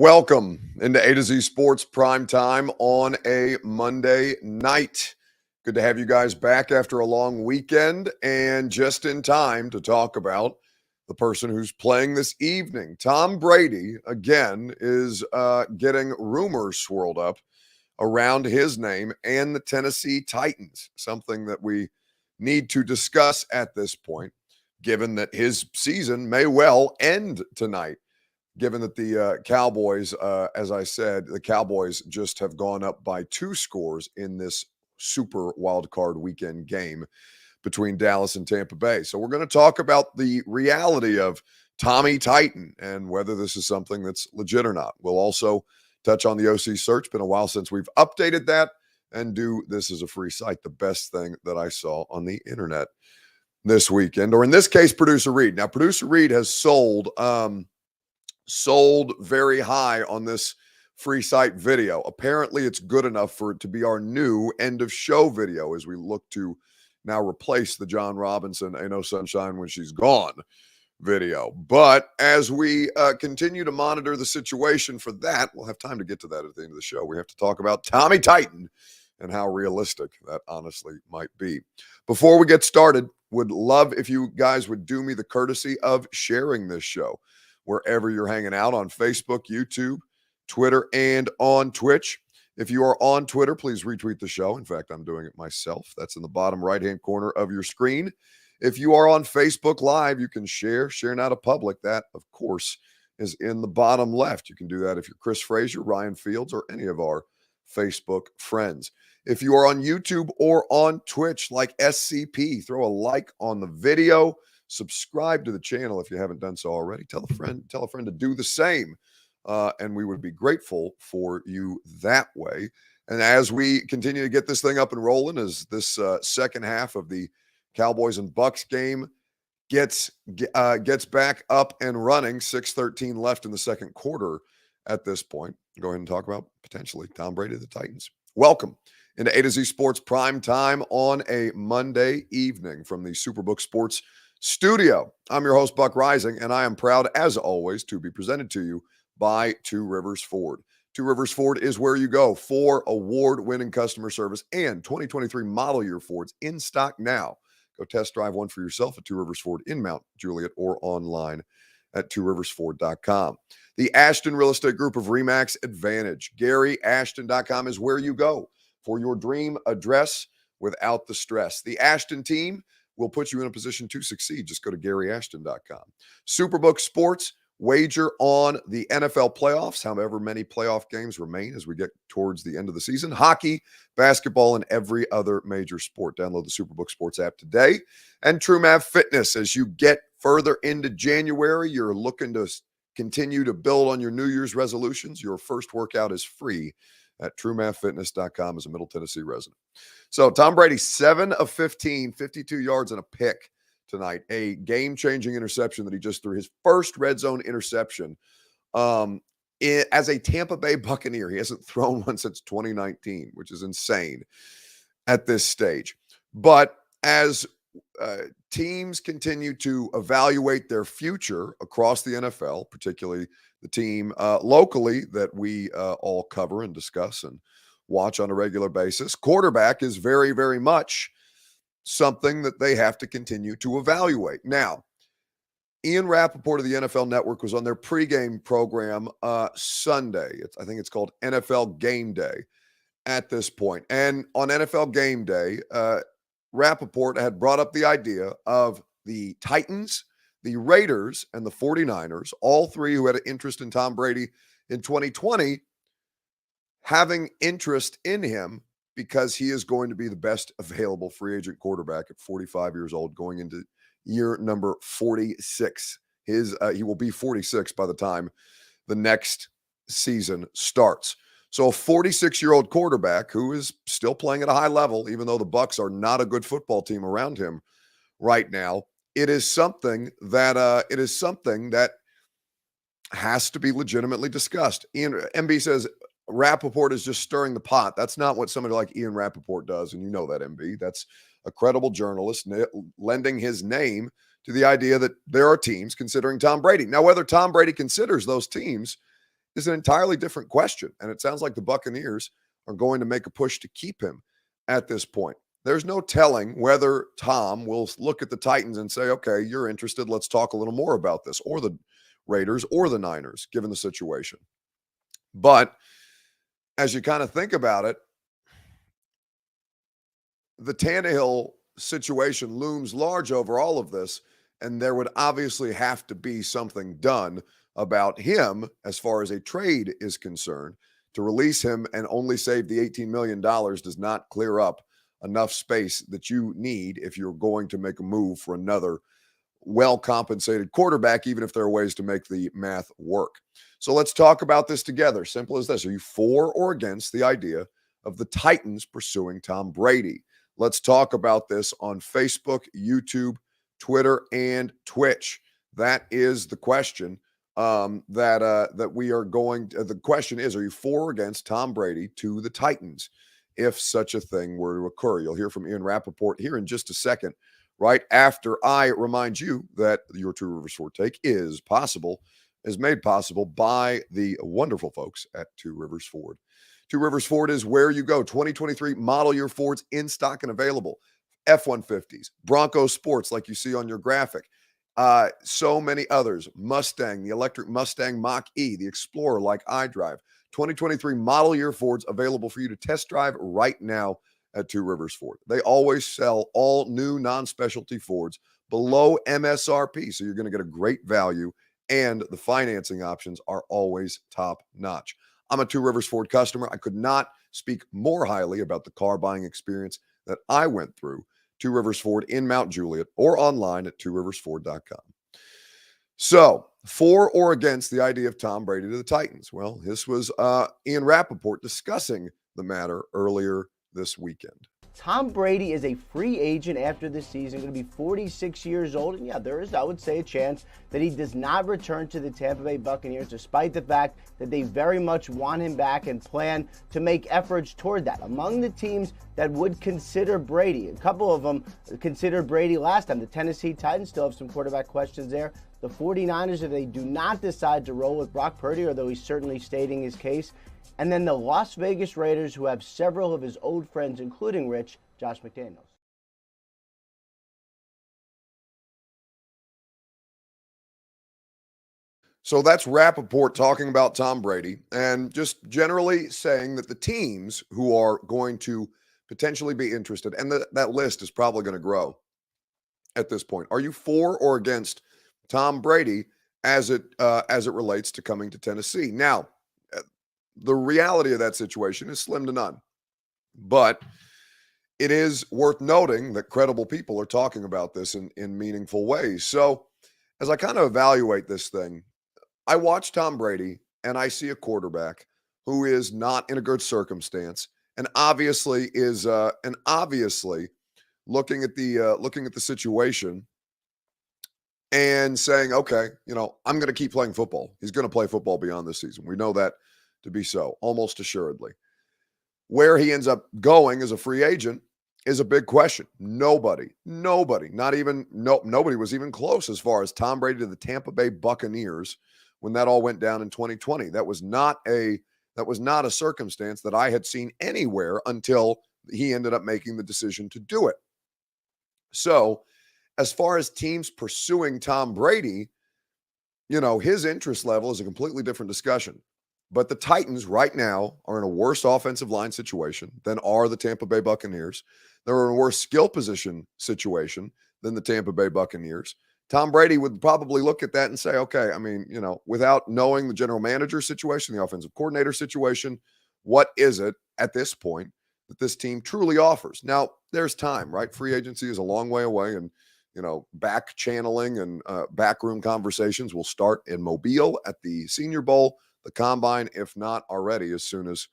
Welcome into A to Z Sports Prime Time on a Monday night. Good to have you guys back after a long weekend and just in time to talk about the person who's playing this evening. Tom Brady, again, is getting rumors swirled up around his name and the Tennessee Titans, something that we need to discuss at this point, given that his season may well end tonight. Given that the Cowboys, as I said, the Cowboys just have gone up by 2 scores in this super wild card weekend game between Dallas and Tampa Bay. So we're going to talk about the reality of Tommy Titan and whether this is something that's legit or not. We'll also touch on the OC search. Been a while since we've updated that, and do this as a free site, the best thing that I saw on the internet this weekend, or in this case, Producer Reed. Now, Producer Reed has sold very high on this free site video. Apparently, it's good enough for it to be our new end of show video as we look to now replace the John Robinson "Ain't No Sunshine When She's Gone" video. But as we continue to monitor the situation for that, we'll have time to get to that at the end of the show. We have to talk about Tommy Titan and how realistic that honestly might be. Before we get started, would love if you guys would do me the courtesy of sharing this show wherever you're hanging out on Facebook, YouTube, Twitter, and on Twitch. If you are on Twitter, please retweet the show. In fact, I'm doing it myself. That's in the bottom right-hand corner of your screen. If you are on Facebook Live, you can share now to public. That, of course, is in the bottom left. You can do that if you're Chris Frazier, Ryan Fields, or any of our Facebook friends. If you are on YouTube or on Twitch like SCP, throw a like on the video. Subscribe to the channel if you haven't done so already. Tell a friend to do the same. And we would be grateful for you that way. And as we continue to get this thing up and rolling, as this second half of the Cowboys and Bucks game gets back up and running, 6:13 left in the second quarter at this point, go ahead and talk about potentially Tom Brady of the Titans. Welcome into A to Z Sports Prime Time on a Monday evening from the Superbook Sports Studio. I'm your host, Buck Rising, and I am proud, as always, to be presented to you by Two Rivers Ford. Two Rivers Ford is where you go for award-winning customer service and 2023 model year Fords in stock now. Go test drive one for yourself at Two Rivers Ford in Mount Juliet or online at tworiversford.com. The Ashton Real Estate Group of RE/MAX Advantage. GaryAshton.com is where you go for your dream address without the stress. The Ashton team will put you in a position to succeed. Just go to GaryAshton.com. Superbook Sports, wager on the NFL playoffs, however many playoff games remain as we get towards the end of the season. Hockey, basketball, and every other major sport. Download the Superbook Sports app today. And TrueMav Fitness, as you get further into January, you're looking to continue to build on your New Year's resolutions. Your first workout is free at TrueMathFitness.com as a Middle Tennessee resident. So Tom Brady, 7 of 15, 52 yards and a pick tonight. A game-changing interception that he just threw. His first red zone interception as a Tampa Bay Buccaneer. He hasn't thrown one since 2019, which is insane at this stage. But as teams continue to evaluate their future across the NFL, particularly the team locally that we all cover and discuss and watch on a regular basis, quarterback is very, very much something that they have to continue to evaluate. Now, Ian Rappaport of the NFL Network was on their pregame program Sunday. I think it's called NFL Game Day at this point. And on NFL Game Day, Rappaport had brought up the idea of the Titans, the Raiders, and the 49ers, all three who had an interest in Tom Brady in 2020, having interest in him because he is going to be the best available free agent quarterback at 45 years old going into year number 46. He will be 46 by the time the next season starts. So a 46-year-old quarterback who is still playing at a high level, even though the Bucs are not a good football team around him right now, it is something that has to be legitimately discussed. MB says Rappaport is just stirring the pot. That's not what somebody like Ian Rappaport does, and you know that, MB. That's a credible journalist lending his name to the idea that there are teams considering Tom Brady. Now, whether Tom Brady considers those teams is an entirely different question. And it sounds like the Buccaneers are going to make a push to keep him at this point. There's no telling whether Tom will look at the Titans and say, okay, you're interested. Let's talk a little more about this, or the Raiders or the Niners, given the situation. But as you kind of think about it, the Tannehill situation looms large over all of this, and there would obviously have to be something done about him as far as a trade is concerned. To release him and only save the $18 million does not clear up enough space that you need if you're going to make a move for another well-compensated quarterback, even if there are ways to make the math work. So let's talk about this together. Simple as this. Are you for or against the idea of the Titans pursuing Tom Brady? Let's talk about this on Facebook, YouTube, Twitter, and Twitch. That is the question that we are going to, the question is, are you for or against Tom Brady to the Titans if such a thing were to occur? You'll hear from Ian Rappaport here in just a second, right after I remind you that your Two Rivers Ford take is made possible by the wonderful folks at Two Rivers Ford. Two Rivers Ford is where you go. 2023 model year Fords in stock and available. F-150s, Bronco Sports like you see on your graphic. So many others. Mustang, the electric Mustang Mach-E, the Explorer like I drive. 2023 model year Fords available for you to test drive right now at Two Rivers Ford. They always sell all new non-specialty Fords below MSRP, so you're going to get a great value, and the financing options are always top notch. I'm a Two Rivers Ford customer. I could not speak more highly about the car buying experience that I went through. Two Rivers Ford in Mount Juliet, or online at tworiversford.com. So, for or against the idea of Tom Brady to the Titans? Well, this was Ian Rappaport discussing the matter earlier this weekend. Tom Brady is a free agent after this season, going to be 46 years old. And yeah, there is, I would say, a chance that he does not return to the Tampa Bay Buccaneers, despite the fact that they very much want him back and plan to make efforts toward that. Among the teams that would consider Brady, a couple of them considered Brady last time. The Tennessee Titans still have some quarterback questions there. The 49ers, if they do not decide to roll with Brock Purdy, although he's certainly stating his case. And then the Las Vegas Raiders, who have several of his old friends, including Josh McDaniels. So that's Rappaport talking about Tom Brady and just generally saying that the teams who are going to potentially be interested, and that list is probably going to grow at this point. Are you for or against Tom Brady as it relates to coming to Tennessee? Now, the reality of that situation is slim to none, but it is worth noting that credible people are talking about this in meaningful ways. So as I kind of evaluate this thing, I watch Tom Brady and I see a quarterback who is not in a good circumstance and obviously looking at the situation and saying, okay, I'm going to keep playing football. He's going to play football beyond this season. We know that to be so, almost assuredly. Where he ends up going as a free agent is a big question. Nobody was even close as far as Tom Brady to the Tampa Bay Buccaneers when that all went down in 2020. That was not a circumstance that I had seen anywhere until he ended up making the decision to do it. So, as far as teams pursuing Tom Brady, his interest level is a completely different discussion. But the Titans right now are in a worse offensive line situation than are the Tampa Bay Buccaneers. They're in a worse skill position situation than the Tampa Bay Buccaneers. Tom Brady would probably look at that and say, okay, without knowing the general manager situation, the offensive coordinator situation, what is it at this point that this team truly offers? Now, there's time, right? Free agency is a long way away, and back channeling and backroom conversations will start in Mobile at the Senior Bowl, the Combine, if not already, as soon as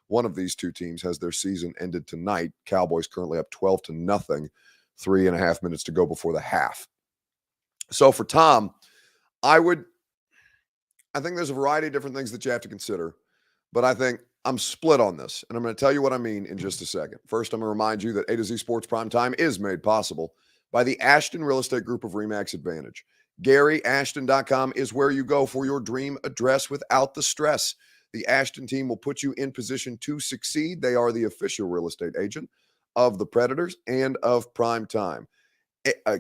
one of these two teams has their season ended tonight. Cowboys currently up 12-0, 3.5 minutes to go before the half. So for Tom, I think there's a variety of different things that you have to consider, but I think I'm split on this, and I'm going to tell you what I mean in just a second. First, I'm going to remind you that A to Z Sports Prime Time is made possible by the Ashton Real Estate Group of RE/MAX Advantage. GaryAshton.com is where you go for your dream address without the stress. The Ashton team will put you in position to succeed. They are the official real estate agent of the Predators and of Prime Time.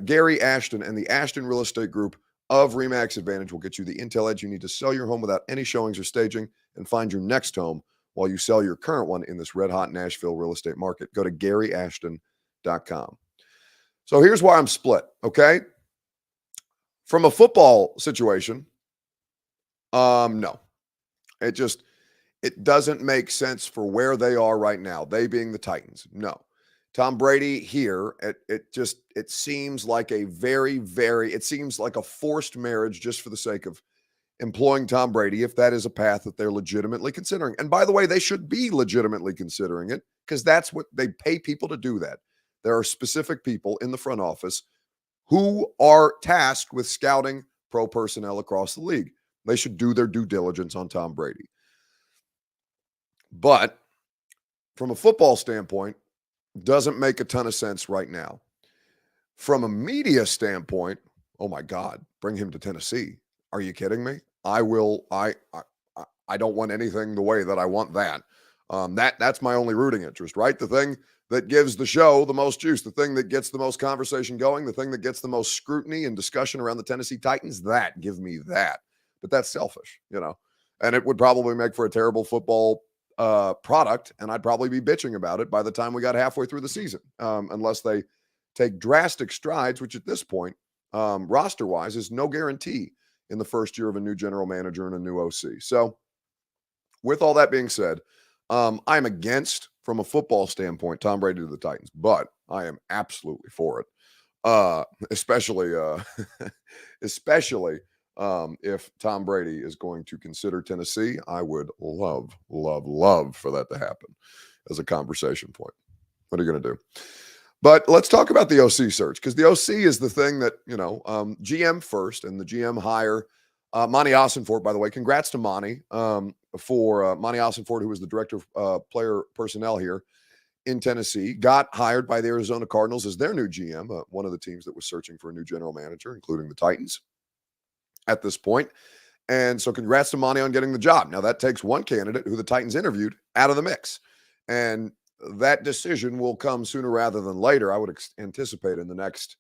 Gary Ashton and the Ashton Real Estate Group of RE/MAX Advantage will get you the intel edge you need to sell your home without any showings or staging and find your next home while you sell your current one in this red-hot Nashville real estate market. Go to GaryAshton.com. So here's why I'm split, okay? From a football situation, no. It doesn't make sense for where they are right now, they being the Titans. No. Tom Brady here, it seems like it seems like a forced marriage just for the sake of employing Tom Brady, if that is a path that they're legitimately considering. And by the way, they should be legitimately considering it because that's what they pay people to do that. There are specific people in the front office who are tasked with scouting pro personnel across the league. They should do their due diligence on Tom Brady. But from a football standpoint, doesn't make a ton of sense right now. From a media standpoint, oh my God, bring him to Tennessee. Are you kidding me? I don't want anything the way that I want that. That's my only rooting interest, right? The thing that gives the show the most juice, the thing that gets the most conversation going, the thing that gets the most scrutiny and discussion around the Tennessee Titans, give me that. But that's selfish, and it would probably make for a terrible football product, and I'd probably be bitching about it by the time we got halfway through the season, unless they take drastic strides, which at this point, roster-wise, is no guarantee in the first year of a new general manager and a new OC. So with all that being said, I'm against, from a football standpoint, Tom Brady to the Titans, but I am absolutely for it, especially if Tom Brady is going to consider Tennessee. I would love for that to happen as a conversation point. What are you going to do? But let's talk about the OC search, because the OC is the thing that, GM first, and the GM hire, Monty Ossenfort, by the way. Congrats to Monty for Monty Ossenfort, who was the director of player personnel here in Tennessee, got hired by the Arizona Cardinals as their new GM, one of the teams that was searching for a new general manager, including the Titans at this point. And so congrats to Monty on getting the job. Now, that takes one candidate who the Titans interviewed out of the mix. And that decision will come sooner rather than later. I would anticipate in the next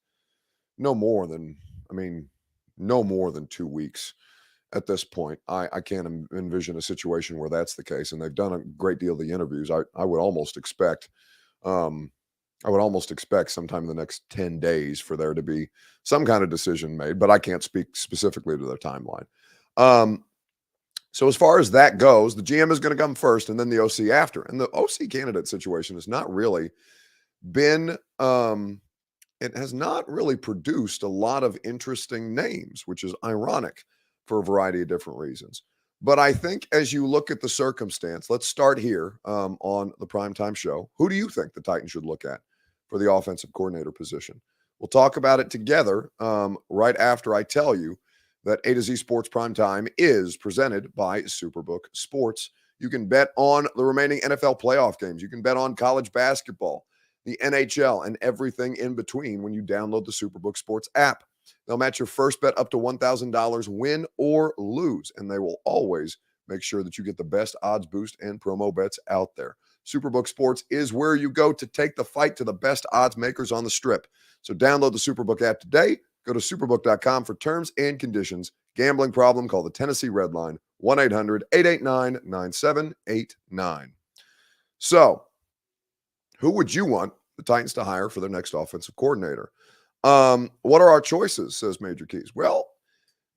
no more than 2 weeks at this point. I can't envision a situation where that's the case. And they've done a great deal of the interviews. I would almost expect sometime in the next 10 days for there to be some kind of decision made, but I can't speak specifically to their timeline. So as far as that goes, the GM is going to come first and then the OC after. And the OC candidate situation has not really been, it has not really produced a lot of interesting names, which is ironic for a variety of different reasons. But I think as you look at the circumstance, let's start here on the Primetime Show. Who do you think the Titans should look at for the offensive coordinator position? We'll talk about it together right after I tell you that A to Z Sports Primetime is presented by Superbook Sports. You can bet on the remaining NFL playoff games. You can bet on college basketball, the NHL, and everything in between when you download the Superbook Sports app. They'll match your first bet up to $1,000, win or lose, and they will always make sure that you get the best odds boost and promo bets out there. Superbook Sports is where you go to take the fight to the best odds makers on the strip. So download the Superbook app today. Go to superbook.com for terms and conditions. Gambling problem? Call the Tennessee Red Line, 1-800-889-9789. So, who would you want the Titans to hire for their next offensive coordinator? What are our choices, says Major Keys? Well,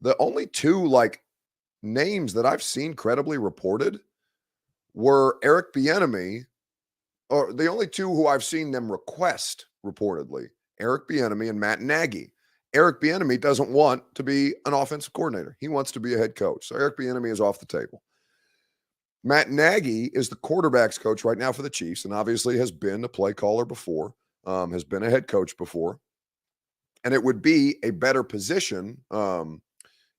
the only two names that I've seen credibly reported were Eric Bieniemy, or the only two who I've seen them request reportedly, Eric Bieniemy and Matt Nagy. Eric Bieniemy doesn't want to be an offensive coordinator. He wants to be a head coach. So Eric Bieniemy is off the table. Matt Nagy is the quarterback's coach right now for the Chiefs, and obviously has been a play caller before, has been a head coach before. And it would be a better position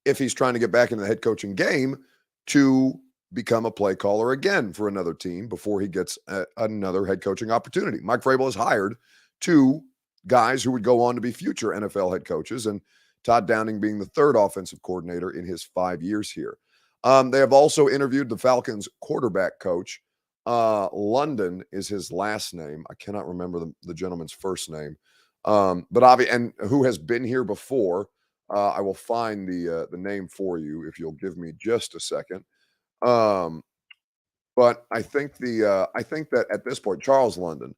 if he's trying to get back into the head coaching game to become a play caller again for another team before he gets another head coaching opportunity. Mike Vrabel has hired two guys who would go on to be future NFL head coaches, and Todd Downing being the third offensive coordinator in his 5 years here. They have also interviewed the Falcons quarterback coach. London is his last name. I cannot remember the gentleman's first name. But obviously, and who has been here before. I will find the name for you if you'll give me just a second. But I think that at this point, Charles London,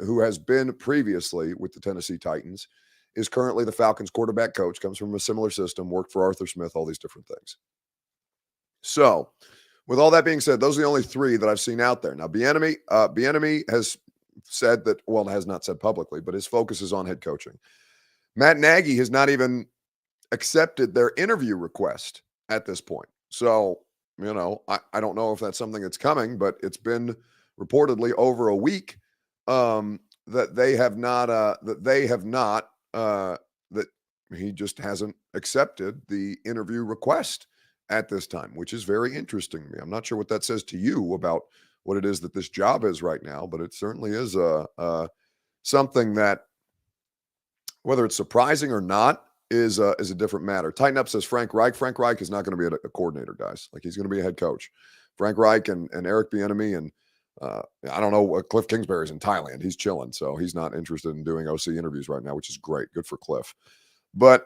who has been previously with the Tennessee Titans, is currently the Falcons quarterback coach. Comes from a similar system, worked for Arthur Smith, all these different things. So, with all that being said, those are the only three that I've seen out there. Now, Bieniemy has said that, well, has not said publicly, but his focus is on head coaching. Matt Nagy has not even accepted their interview request at this point. So, I don't know if that's something that's coming, but it's been reportedly over a week that he just hasn't accepted the interview request at this time, which is very interesting to me. I'm not sure what that says to you about what it is that this job is right now, but it certainly is something that, whether it's surprising or not, is a different matter. Tighten Up says Frank Reich. Frank Reich is not going to be a coordinator, guys. Like, he's going to be a head coach. Frank Reich and Eric Bieniemy and I don't know, Cliff Kingsbury's in Thailand. He's chilling, so he's not interested in doing OC interviews right now, which is great. Good for Cliff. But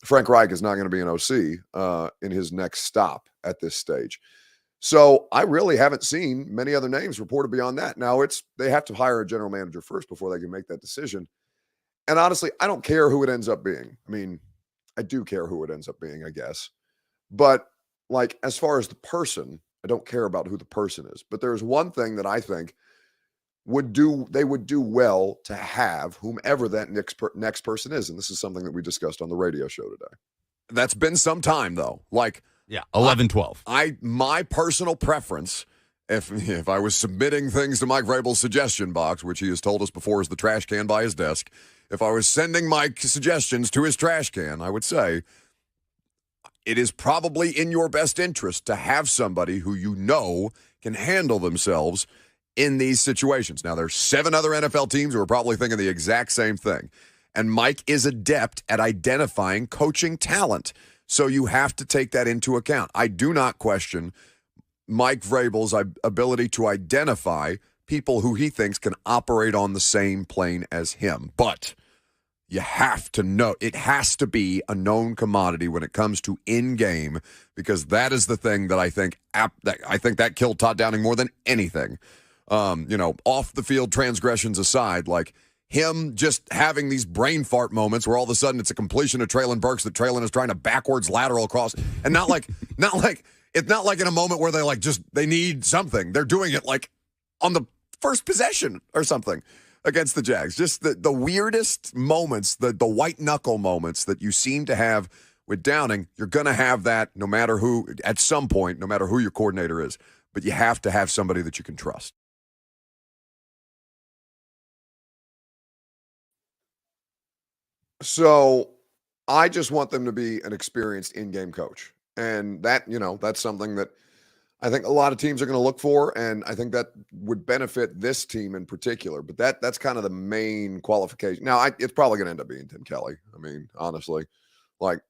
Frank Reich is not going to be an OC in his next stop at this stage. So I really haven't seen many other names reported beyond that. Now, they have to hire a general manager first before they can make that decision. And honestly, I don't care who it ends up being. I mean, I do care who it ends up being, I guess. But, like, as far as the person, I don't care about who the person is. But there's one thing that I think they would do well to have, whomever that next person is. And this is something that we discussed on the radio show today. That's been some time, though. Like, yeah, 11, 12. My personal preference, if I was submitting things to Mike Vrabel's suggestion box, which he has told us before is the trash can by his desk, if I was sending my suggestions to his trash can, I would say it is probably in your best interest to have somebody who can handle themselves in these situations. Now, there's 7 other NFL teams who are probably thinking the exact same thing. And Mike is adept at identifying coaching talent. So you have to take that into account. I do not question Mike Vrabel's ability to identify people who he thinks can operate on the same plane as him. But you have to know, it has to be a known commodity when it comes to in-game, because that is the thing that I think that killed Todd Downing more than anything. Off the field transgressions aside, like him just having these brain fart moments where all of a sudden it's a completion of Traylon Burks that Traylon is trying to backwards lateral across, and not like it's not like in a moment where they need something. They're doing it like on the first possession or something against the Jags. Just the weirdest moments, the white knuckle moments that you seem to have with Downing. You're going to have that no matter who, at some point, no matter who your coordinator is. But you have to have somebody that you can trust. So I just want them to be an experienced in-game coach. And that, that's something that I think a lot of teams are going to look for, and I think that would benefit this team in particular. But that's kind of the main qualification. Now, it's probably going to end up being Tim Kelly. I mean, honestly, like,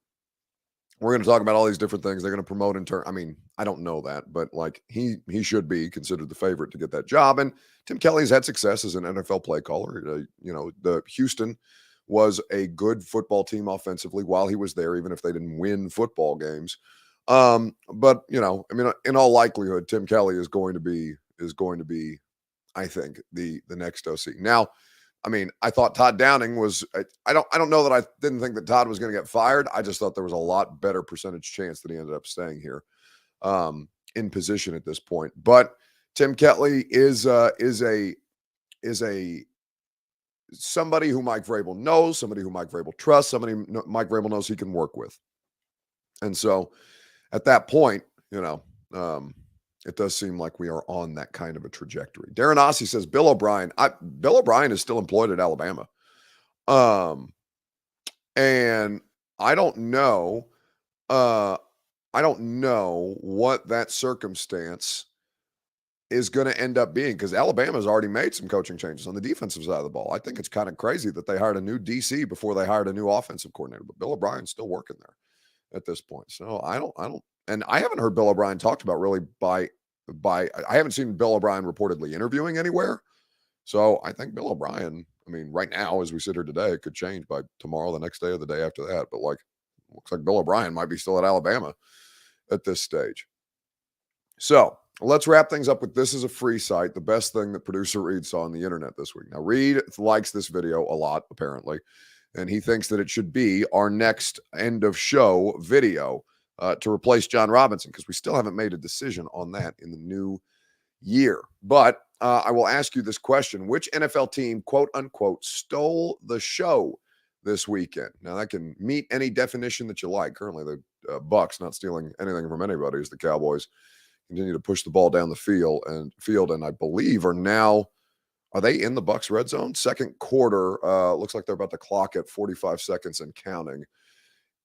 we're going to talk about all these different things. They're going to promote in turn. I mean, I don't know that, but like he should be considered the favorite to get that job. And Tim Kelly's had success as an NFL play caller. The Houston was a good football team offensively while he was there, even if they didn't win football games. But in all likelihood, Tim Kelly is going to be, I think, the next OC. Now, I mean, I thought Todd Downing was. I don't know that I didn't think that Todd was going to get fired. I just thought there was a lot better percentage chance that he ended up staying here, in position at this point. But Tim Kelly is somebody who Mike Vrabel knows, somebody who Mike Vrabel trusts, somebody Mike Vrabel knows he can work with. And so, at that point, it does seem like we are on that kind of a trajectory. Darren Ossie says Bill O'Brien. Bill O'Brien is still employed at Alabama. And I don't know. I don't know what that circumstance is going to end up being, because Alabama's already made some coaching changes on the defensive side of the ball. I think it's kind of crazy that they hired a new DC before they hired a new offensive coordinator, but Bill O'Brien's still working there at this point. So I don't, and I haven't heard Bill O'Brien talked about really I haven't seen Bill O'Brien reportedly interviewing anywhere. So I think Bill O'Brien, I mean, right now, as we sit here today, it could change by tomorrow, the next day, or the day after that. But like, looks like Bill O'Brien might be still at Alabama at this stage. So let's wrap things up with, this is a free site, the best thing that producer Reed saw on the internet this week. Now, Reed likes this video a lot, apparently, and he thinks that it should be our next end of show video to replace John Robinson, because we still haven't made a decision on that in the new year. But I will ask you this question: which NFL team, quote unquote, stole the show this weekend? Now, that can meet any definition that you like. Currently, the Bucs not stealing anything from anybody, as the Cowboys continue to push the ball down the field, and I believe are they in the Bucs red zone? Second quarter, looks like they're about to clock at 45 seconds and counting.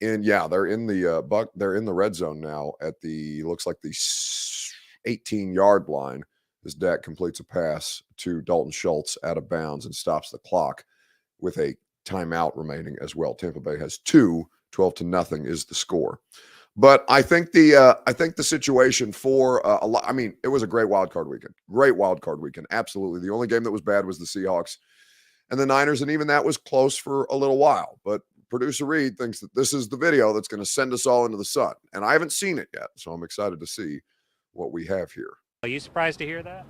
And yeah, they're in the red zone now at looks like the 18-yard line. As Dak completes a pass to Dalton Schultz out of bounds and stops the clock with a timeout remaining as well. Tampa Bay has 2, 12-0 is the score. But I think the situation for a lot, I mean, it was a great wild card weekend. Great wild card weekend. Absolutely. The only game that was bad was the Seahawks and the Niners, and even that was close for a little while. But producer Reed thinks that this is the video that's going to send us all into the sun. And I haven't seen it yet, so I'm excited to see what we have here. Are you surprised to hear that?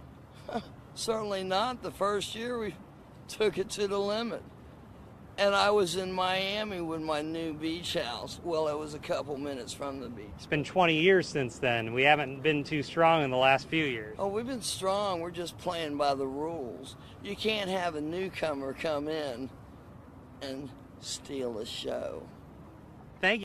Certainly not. The first year we took it to the limit. And I was in Miami with my new beach house. Well, it was a couple minutes from the beach. It's been 20 years since then. We haven't been too strong in the last few years. Oh, we've been strong. We're just playing by the rules. You can't have a newcomer come in and steal the show. Thank you.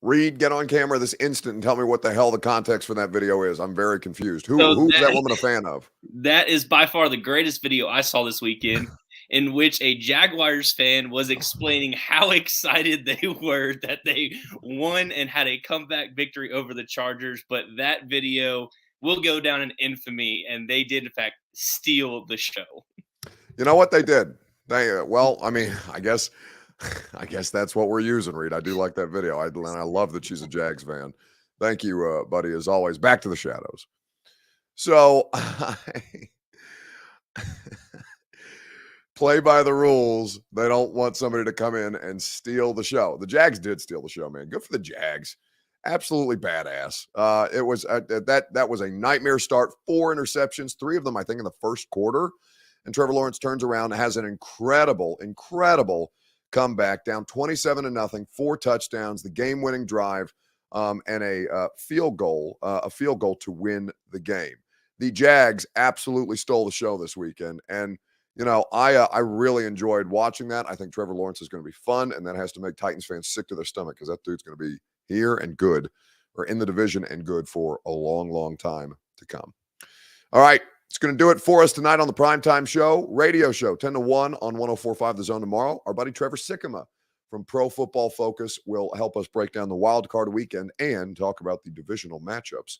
Reed, get on camera this instant and tell me what the hell the context for that video is. I'm very confused. Who's that woman a fan of? That is by far the greatest video I saw this weekend, in which a Jaguars fan was explaining how excited they were that they won and had a comeback victory over the Chargers. But that video will go down in infamy, and they did, in fact, steal the show. You know what they did? Well, I mean, I guess that's what we're using, Reed. I do like that video. I love that she's a Jags fan. Thank you, buddy, as always. Back to the shadows. So, play by the rules. They don't want somebody to come in and steal the show. The Jags did steal the show, man. Good for the Jags. Absolutely badass. It was that was a nightmare start. 4 interceptions, 3 of them, I think, in the first quarter. And Trevor Lawrence turns around and has an incredible comeback, down 27-0, 4 touchdowns, the game-winning drive, and a field goal to win the game. The Jags absolutely stole the show this weekend, and you know, I really enjoyed watching that. I think Trevor Lawrence is going to be fun, and that has to make Titans fans sick to their stomach, because that dude's going to be here and good, or in the division and good for a long, long time to come. All right. It's going to do it for us tonight on the Primetime Show, radio show, 10 to 1 on 104.5 The Zone tomorrow. Our buddy Trevor Sikkema from Pro Football Focus will help us break down the wild card weekend and talk about the divisional matchups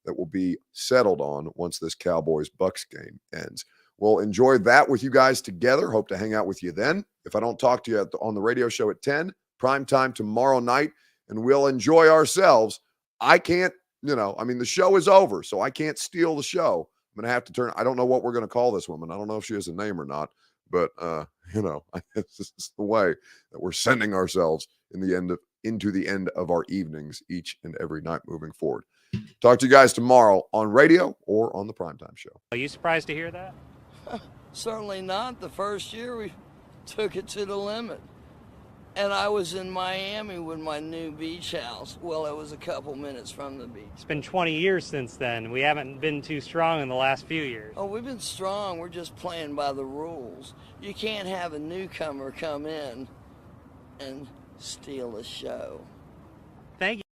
that will be settled on once this Cowboys-Bucs game ends. We'll enjoy that with you guys together. Hope to hang out with you then. If I don't talk to you on the radio show at 10, primetime tomorrow night, and we'll enjoy ourselves. I can't, the show is over, so I can't steal the show. I'm going to have to turn. I don't know what we're going to call this woman. I don't know if she has a name or not, but it's just the way that we're sending ourselves into the end of our evenings each and every night moving forward. Talk to you guys tomorrow on radio or on the Primetime Show. Are you surprised to hear that? Certainly not. The first year we took it to the limit. And I was in Miami with my new beach house. Well, it was a couple minutes from the beach. It's been 20 years since then. We haven't been too strong in the last few years. Oh, we've been strong. We're just playing by the rules. You can't have a newcomer come in and steal the show. Thank you.